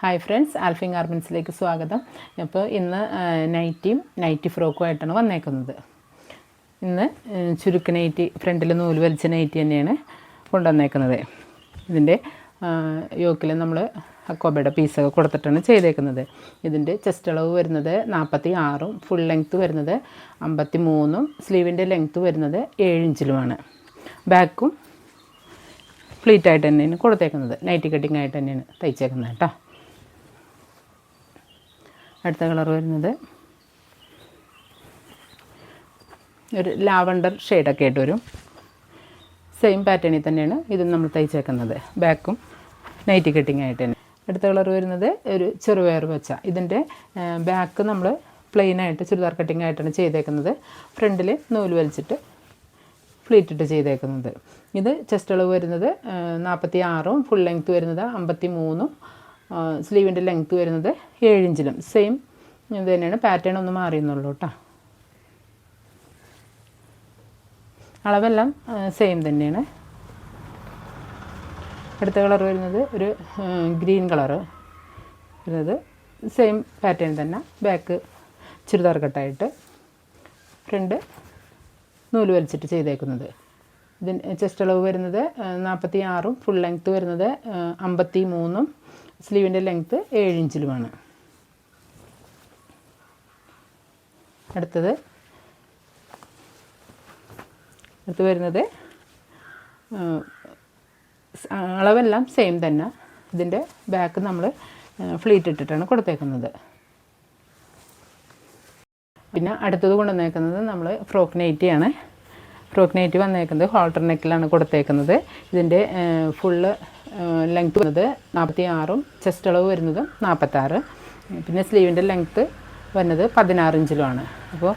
Hi friends, Alfin ഗാർമെൻറ്റ്സിലേക്ക് സ്വാഗതം. അപ്പോൾ ഇന്ന് നൈറ്റി ഫ്രോക്കുമായിട്ടാണ് വന്നേക്കുന്നത്. ഇന്ന് ചുരുക്ക് നൈറ്റി, ഫ്രണ്ടിൽ നൂല് വലിച്ച നൈറ്റി തന്നെയാണ് കൊണ്ടുവന്നേക്കുന്നത്. ഇതിൻ്റെ യോക്കിൽ നമ്മൾ അക്കോബയുടെ പീസൊക്കെ കൊടുത്തിട്ടാണ് ചെയ്തേക്കുന്നത്. ഇതിൻ്റെ ചെസ്റ്റ് അളവ് വരുന്നത് 46, ഫുൾ ലെങ്ത്ത് വരുന്നത് 53, സ്ലീവിൻ്റെ ലെങ്ത്ത് വരുന്നത് 7 ഇഞ്ചിലുമാണ്. ബാക്കും ഫ്ലീറ്റായിട്ട് തന്നെയാണ് കൊടുത്തേക്കുന്നത്. നൈറ്റി കട്ടിങ് ആയിട്ട് തന്നെയാണ് തയ്ച്ചേക്കുന്നത് കേട്ടോ. അടുത്ത കളർ വരുന്നത് ഒരു ലാവണ്ടർ ഷെയ്ഡൊക്കെ ആയിട്ട് വരും. സെയിം പാറ്റേണിൽ തന്നെയാണ് ഇതും നമ്മൾ തയ്ച്ചേക്കുന്നത്. ബാക്കും നൈറ്റി കട്ടിങ് ആയിട്ട് തന്നെ. അടുത്ത കളർ വരുന്നത് ഒരു ചെറുപയർ പച്ച. ഇതിൻ്റെ ബാക്ക് നമ്മൾ പ്ലെയിനായിട്ട് ചുരിദാർ കട്ടിങ് ആയിട്ടാണ് ചെയ്തേക്കുന്നത്. ഫ്രണ്ടിൽ നൂല് വലിച്ചിട്ട് ഫ്ലീറ്റിട്ട് ചെയ്തേക്കുന്നത്. ഇത് ചെസ്റ്റ് അളവ് വരുന്നത് 46, ഫുൾ ലെങ്ത്ത് വരുന്നത് 53, സ്ലീവിൻ്റെ ലെങ്ത്ത് വരുന്നത് 7 ഇഞ്ചിലും. സെയിം ഇത് തന്നെയാണ്, പാറ്റേൺ ഒന്ന് മാറിയെന്നുള്ളൂ കേട്ടോ. അളവെല്ലാം സെയിം തന്നെയാണ്. അടുത്ത കളർ വരുന്നത് ഒരു ഗ്രീൻ കളറ് വരുന്നത്. സെയിം പാറ്റേൺ തന്നെ. ബാക്ക് ചുരിദാർ കട്ടായിട്ട് ഫ്രണ്ട് നൂല് വലിച്ചിട്ട് ചെയ്തേക്കുന്നത്. ഇതിന് ചെസ്റ്റ് അളവ് വരുന്നത് 46, ഫുൾ ലെങ്ത്ത് വരുന്നത് 53, സ്ലീവിൻ്റെ ലെങ്ത്ത് 7 ഇഞ്ചിലുമാണ്. അടുത്ത് വരുന്നത് അളവെല്ലാം സെയിം തന്നെ. ഇതിൻ്റെ ബാക്ക് നമ്മൾ ഫ്ലീറ്റ് ഇട്ടിട്ടാണ് കൊടുത്തേക്കുന്നത്. പിന്നെ അടുത്തത് കൊണ്ടുവന്നേക്കുന്നത് നമ്മൾ ഫ്രോക്ക് നൈറ്റിയാണ്. ഫ്രോക്ക് നൈറ്റി വന്നേക്കുന്നത് ഹോൾട്ടർ നെക്കിലാണ് കൊടുത്തേക്കുന്നത്. ഇതിൻ്റെ ഫുള്ള് ലെങ്ത്ത് വരുന്നത് 46, ചെസ്റ്റ് അളവ് വരുന്നത് 46, പിന്നെ സ്ലീവിൻ്റെ ലെങ്ത്ത് വരുന്നത് 16 ഇഞ്ചിലുമാണ്. അപ്പോൾ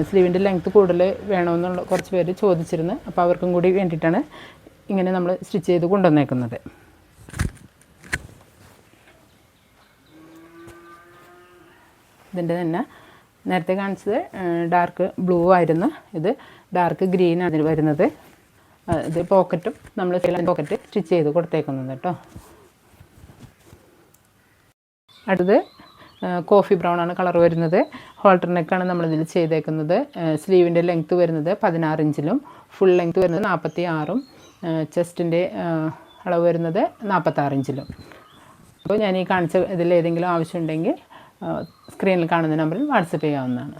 സ്ലീവിൻ്റെ ലെങ്ത്ത് കൂടുതൽ വേണമെന്നുള്ള കുറച്ച് പേര് ചോദിച്ചിരുന്നു. അപ്പോൾ അവർക്കും കൂടി വേണ്ടിയിട്ടാണ് ഇങ്ങനെ നമ്മൾ സ്റ്റിച്ച് ചെയ്ത് കൊണ്ടുവന്നേക്കുന്നത്. ഇതിൻ്റെ തന്നെ നേരത്തെ കാണിച്ചത് ഡാർക്ക് ബ്ലൂ ആയിരുന്നു. ഇത് ഡാർക്ക് ഗ്രീനാണ് വരുന്നത്. ഇത് പോക്കറ്റും നമ്മൾ പോക്കറ്റ് സ്റ്റിച്ച് ചെയ്ത് കൊടുത്തേക്കുന്നത് കേട്ടോ. അടുത്തത് കോഫി ബ്രൗൺ ആണ് കളർ വരുന്നത്. ഹോൾട്ടർ നെക്കാണ് നമ്മളിതിൽ ചെയ്തേക്കുന്നത്. സ്ലീവിൻ്റെ ലെങ്ത്ത് വരുന്നത് 16 ഇഞ്ചിലും ഫുൾ ലെങ്ത്ത് വരുന്നത് 46, ചെസ്റ്റിൻ്റെ അളവ് വരുന്നത് 46 ഇഞ്ചിലും. അപ്പോൾ ഞാൻ ഈ കാണിച്ച ഇതിൽ ഏതെങ്കിലും ആവശ്യമുണ്ടെങ്കിൽ സ്ക്രീനിൽ കാണുന്ന നമ്പറിൽ വാട്സപ്പ് ചെയ്യാവുന്നതാണ്.